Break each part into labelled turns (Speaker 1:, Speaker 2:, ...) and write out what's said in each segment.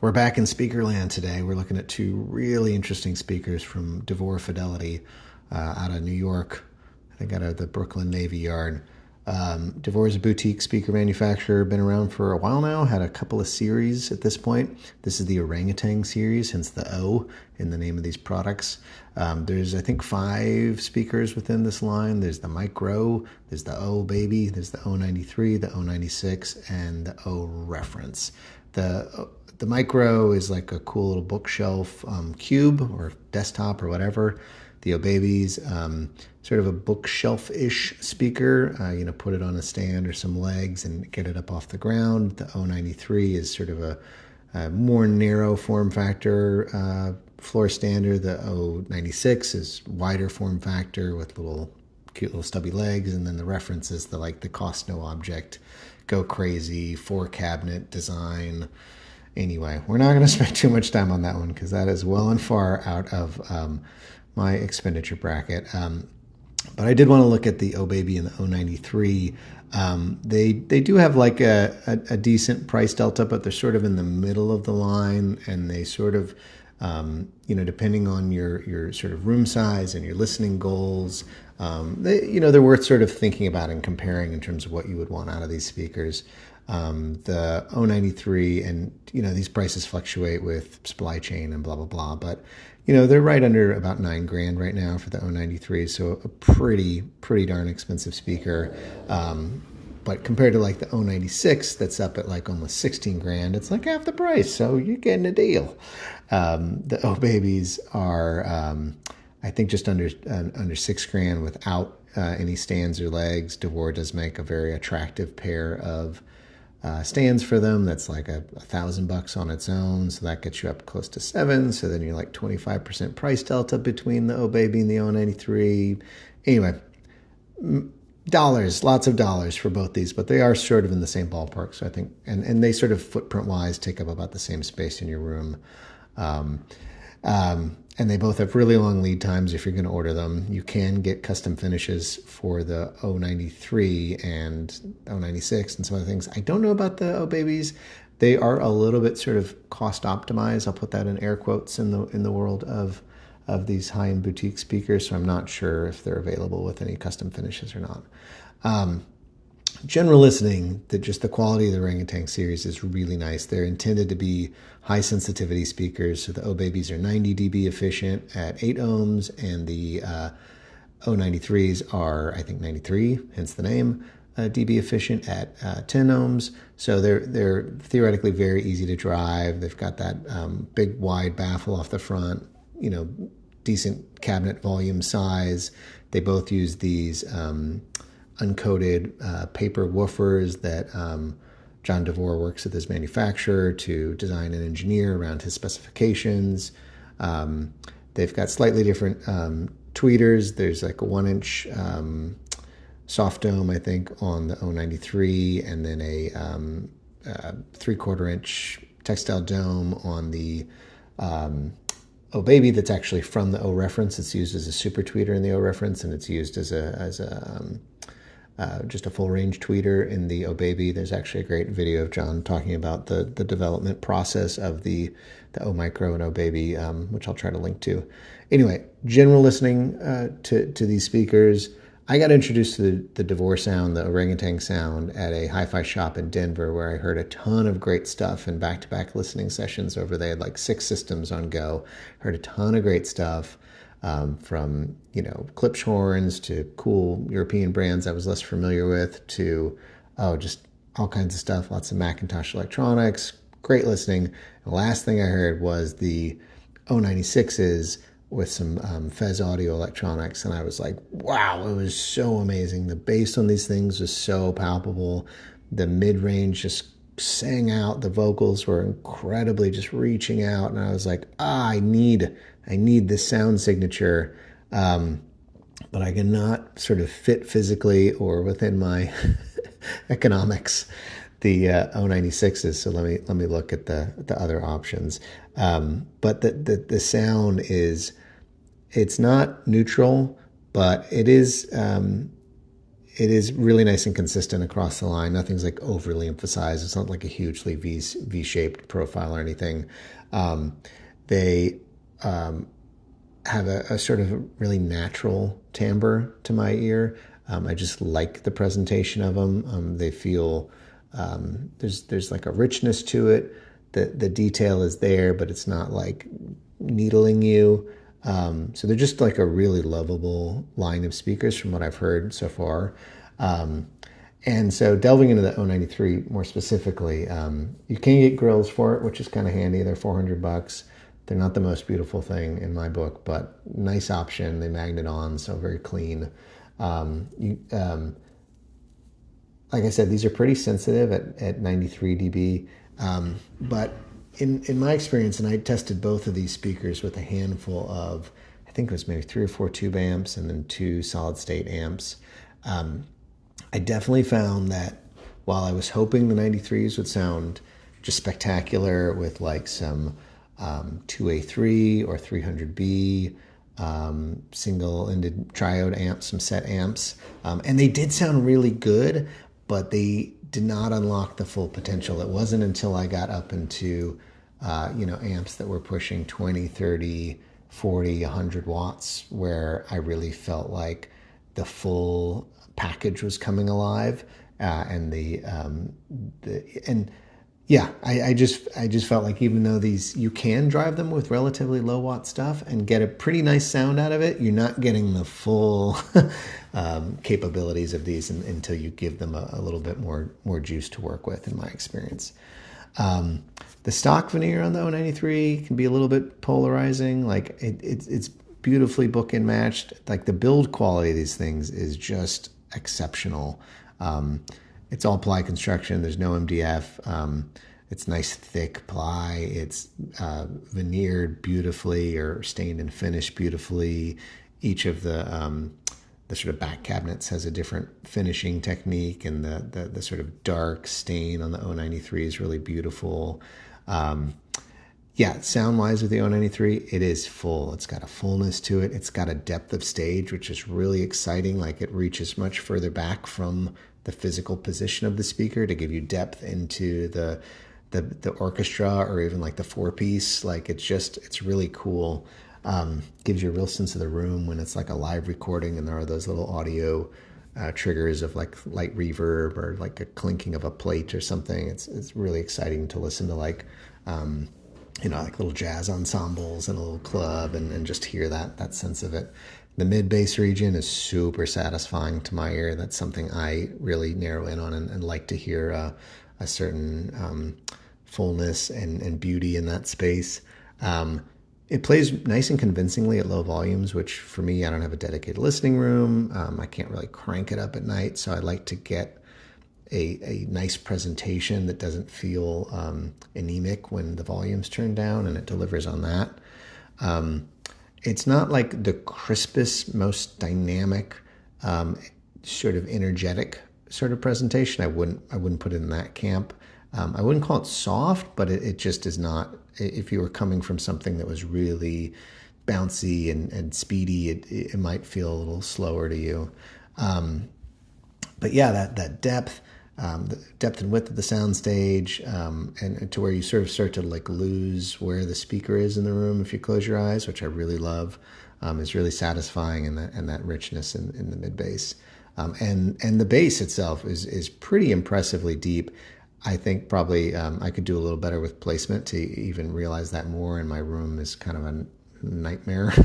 Speaker 1: We're back in speaker land today. We're looking at two really interesting speakers from DeVore Fidelity out of New York, I think out of the Brooklyn Navy Yard. DeVore is a boutique speaker manufacturer, been around for a while now, had a couple of series at this point. This is the Orangutan series, hence the O in the name of these products. There's, I think, 5 speakers within this line. There's the Micro, there's the OAB, there's the O93, the O96, and the O Reference. The Micro is like a cool little bookshelf cube or desktop or whatever. The OAB's sort of a bookshelf-ish speaker. Put it on a stand or some legs and get it up off the ground. The O93 is sort of a more narrow form factor floor stander. The O96 is wider form factor with cute little stubby legs, and then the Reference is the cost no object, go crazy 4-cabinet design. Anyway, we're not going to spend too much time on that one because that is well and far out of my expenditure bracket. But I did want to look at the OAB and the O93. They do have like a decent price delta, but they're sort of in the middle of the line, and they sort of, depending on your sort of room size and your listening goals, they're worth sort of thinking about and comparing in terms of what you would want out of these speakers. The O93, and these prices fluctuate with supply chain and blah blah blah, but they're right under about $9,000 right now for the O93, so a pretty darn expensive speaker. But compared to like the O96, that's up at like almost $16,000, it's like half the price, so you're getting a deal. The OABs are I think just under $6,000 without any stands or legs. DeVore does make a very attractive pair of stands for them. That's like $1,000 on its own, so that gets you up close to $7,000. So then you're like 25% price delta between the OAB and the O93. Anyway, lots of dollars for both these, but they are sort of in the same ballpark. So I think, and they sort of footprint wise take up about the same space in your room. And they both have really long lead times if you're going to order them. You can get custom finishes for the O93 and O96 and some other things. I don't know about the OABs. They are a little bit sort of cost optimized. I'll put that in air quotes in the world of these high-end boutique speakers, so I'm not sure if they're available with any custom finishes or not. General listening, just the quality of the Orangutan series is really nice. They're intended to be high sensitivity speakers. So the OABs are 90 dB efficient at 8 ohms, and the O93s are, I think, 93, hence the name, dB efficient at 10 ohms. So they're theoretically very easy to drive. They've got that big wide baffle off the front, decent cabinet volume size. They both use these uncoated paper woofers that John DeVore works with his manufacturer to design and engineer around his specifications. They've got slightly different tweeters. There's like a 1-inch soft dome, I think, on the O93, and then a 3/4-inch textile dome on the OAB that's actually from the O Reference. It's used as a super tweeter in the O Reference, and it's used as just a full range tweeter in the OAB. There's actually a great video of John talking about the development process of the O Micro and OAB, which I'll try to link to. Anyway, general listening to these speakers. I got introduced to the DeVore sound, the Orangutan sound, at a hi-fi shop in Denver where I heard a ton of great stuff in back-to-back listening sessions over. They had like 6 systems on go. Heard a ton of great stuff. From Klipschorns to cool European brands I was less familiar with to just all kinds of stuff, lots of Macintosh electronics, great listening. The last thing I heard was the O96s with some Fez audio electronics, and I was like, wow, it was so amazing. The bass on these things was so palpable. The mid-range just sang out. The vocals were incredibly just reaching out, and I was like, I need this sound signature, but I cannot sort of fit physically or within my economics the O96s. So let me look at the other options. But the sound is, it's not neutral, but it is it is really nice and consistent across the line. Nothing's like overly emphasized. It's not like a hugely V-shaped profile or anything. They have a sort of a really natural timbre to my ear. I just like the presentation of them. They feel there's like a richness to it. The detail is there, but it's not like needling you. So they're just like a really lovable line of speakers from what I've heard so far. And so delving into the O93 more specifically, you can get grills for it, which is kind of handy. They're $400. They're not the most beautiful thing in my book, but nice option. They magnet on, so very clean. Like I said, these are pretty sensitive at 93 dB. But in my experience, and I tested both of these speakers with a handful of, I think it was maybe 3 or 4 tube amps and then 2 solid state amps. I definitely found that while I was hoping the 93s would sound just spectacular with like some 2A3 or 300B, single-ended triode amps, some set amps. And they did sound really good, but they did not unlock the full potential. It wasn't until I got up into, amps that were pushing 20, 30, 40, 100 watts where I really felt like the full package was coming alive. I just felt like even though these, you can drive them with relatively low watt stuff and get a pretty nice sound out of it, you're not getting the full capabilities of these until you give them a little bit more juice to work with, in my experience. The stock veneer on the O93 can be a little bit polarizing. Like it's beautifully book and matched. Like the build quality of these things is just exceptional. It's all ply construction. There's no MDF. It's nice thick ply. It's veneered beautifully or stained and finished beautifully. Each of the sort of back cabinets has a different finishing technique, and the sort of dark stain on the O93 is really beautiful. Sound-wise with the O93, it is full. It's got a fullness to it. It's got a depth of stage, which is really exciting. Like it reaches much further back from the physical position of the speaker to give you depth into the orchestra or even like the four-piece. Like it's really cool. Gives you a real sense of the room when it's like a live recording and there are those little audio triggers of like light reverb or like a clinking of a plate or something. It's really exciting to listen to like little jazz ensembles in a little club and just hear that sense of it. The mid-bass region is super satisfying to my ear. That's something I really narrow in on and like to hear a certain fullness and beauty in that space. It plays nice and convincingly at low volumes, which for me, I don't have a dedicated listening room. I can't really crank it up at night, so I like to get a nice presentation that doesn't feel anemic when the volume's turned down, and it delivers on that. It's not like the crispest, most dynamic, sort of energetic sort of presentation. I wouldn't put it in that camp. I wouldn't call it soft, but it just is not. If you were coming from something that was really bouncy and speedy, it might feel a little slower to you. But yeah, that depth, the depth and width of the soundstage, and to where you sort of start to like lose where the speaker is in the room if you close your eyes, which I really love, is really satisfying, and that richness in the mid bass, and the bass itself is pretty impressively deep. I think probably I could do a little better with placement to even realize that more. And my room is kind of a nightmare,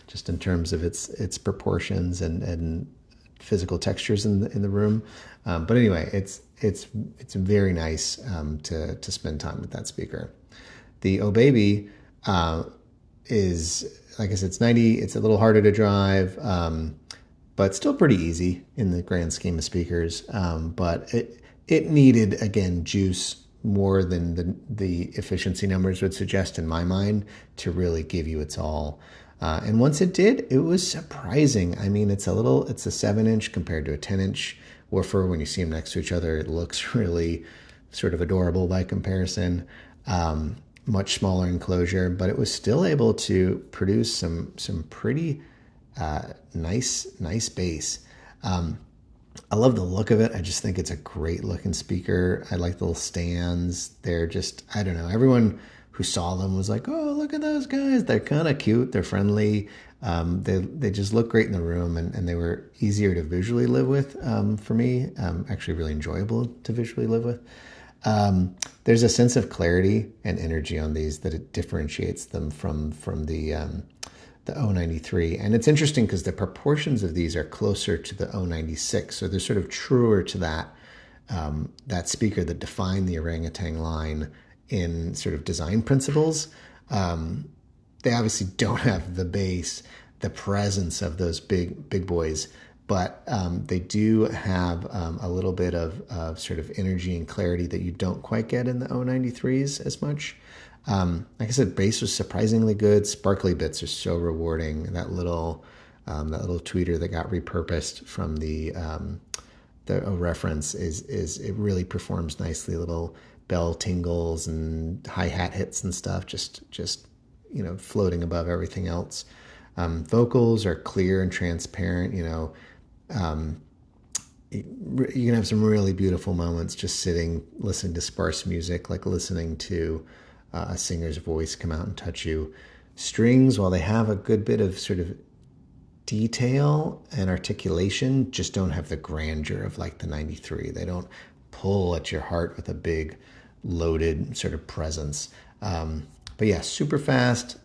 Speaker 1: just in terms of its proportions and physical textures in the room. But anyway, it's very nice to spend time with that speaker. The OAB is, like I said, it's 90. It's a little harder to drive, but still pretty easy in the grand scheme of speakers. But it needed, again, juice more than the efficiency numbers would suggest in my mind to really give you its all. And once it did, it was surprising. I mean, it's a 7-inch compared to a 10-inch woofer. When you see them next to each other, it looks really sort of adorable by comparison. Much smaller enclosure, but it was still able to produce some pretty nice bass. I love the look of it. I just think it's a great looking speaker. I like the little stands. They're just, I don't know. Everyone who saw them was like, "Oh, look at those guys. They're kind of cute. They're friendly. They just look great in the room, and they were easier to visually live with for me. Actually, really enjoyable to visually live with. There's a sense of clarity and energy on these that it differentiates them from the O93. And it's interesting because the proportions of these are closer to the O96. So they're sort of truer to that speaker that defined the orangutan line in sort of design principles. They obviously don't have the bass, the presence of those big boys, but they do have a little bit of sort of energy and clarity that you don't quite get in the O93s as much. Like I said, bass was surprisingly good. Sparkly bits are so rewarding. That little tweeter that got repurposed from the reference is it really performs nicely. Little bell tingles and hi-hat hits and stuff. Just floating above everything else. Vocals are clear and transparent. You can have some really beautiful moments just sitting, listening to sparse music, like listening to a singer's voice come out and touch you. Strings, while they have a good bit of sort of detail and articulation, just don't have the grandeur of like the 93. They don't pull at your heart with a big loaded sort of presence. But yeah, super fast,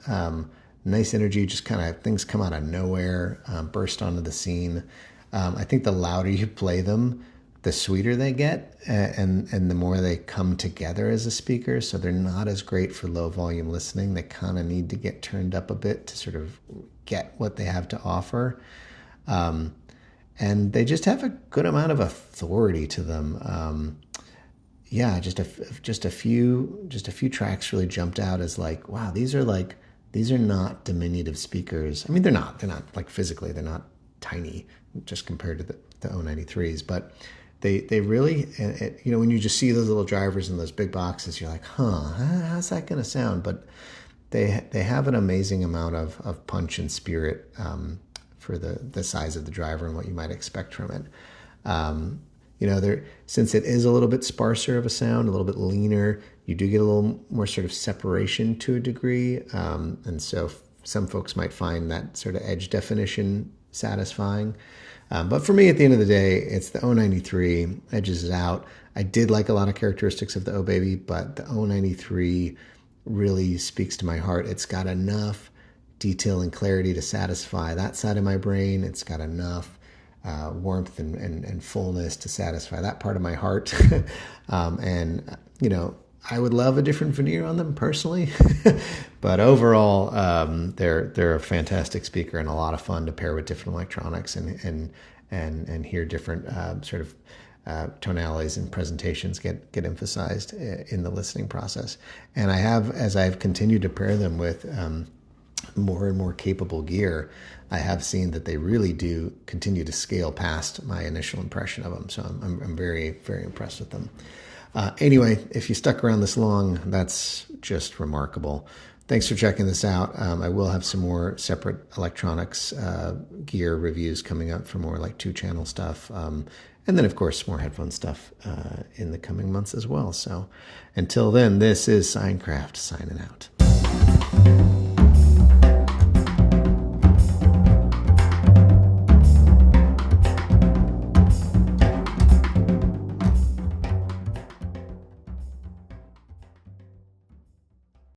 Speaker 1: nice energy, just kind of things come out of nowhere, burst onto the scene. I think the louder you play them, the sweeter they get, and the more they come together as a speaker. So they're not as great for low volume listening. They kind of need to get turned up a bit to sort of get what they have to offer. And they just have a good amount of authority to them. Just a few tracks really jumped out as like, wow, these are not diminutive speakers. I mean, they're not like physically, they're not tiny just compared to the O93s, but they really, when you just see those little drivers in those big boxes, you're like, how's that going to sound? But they have an amazing amount of punch and spirit for the size of the driver and what you might expect from it. Since it is a little bit sparser of a sound, a little bit leaner, you do get a little more sort of separation to a degree. And so some folks might find that sort of edge definition satisfying. But for me, at the end of the day, it's the O93 edges it out. I did like a lot of characteristics of the O-Baby, but the O93 really speaks to my heart. It's got enough detail and clarity to satisfy that side of my brain. It's got enough warmth and fullness to satisfy that part of my heart. I would love a different veneer on them personally, but overall, they're a fantastic speaker and a lot of fun to pair with different electronics and hear different sort of tonalities and presentations get emphasized in the listening process. And as I've continued to pair them with more and more capable gear, I have seen that they really do continue to scale past my initial impression of them. So I'm very, very impressed with them. Anyway, if you stuck around this long, that's just remarkable. Thanks for checking this out. I will have some more separate electronics gear reviews coming up for more like 2-channel stuff. And then, of course, more headphone stuff in the coming months as well. So until then, this is Signcraft signing out.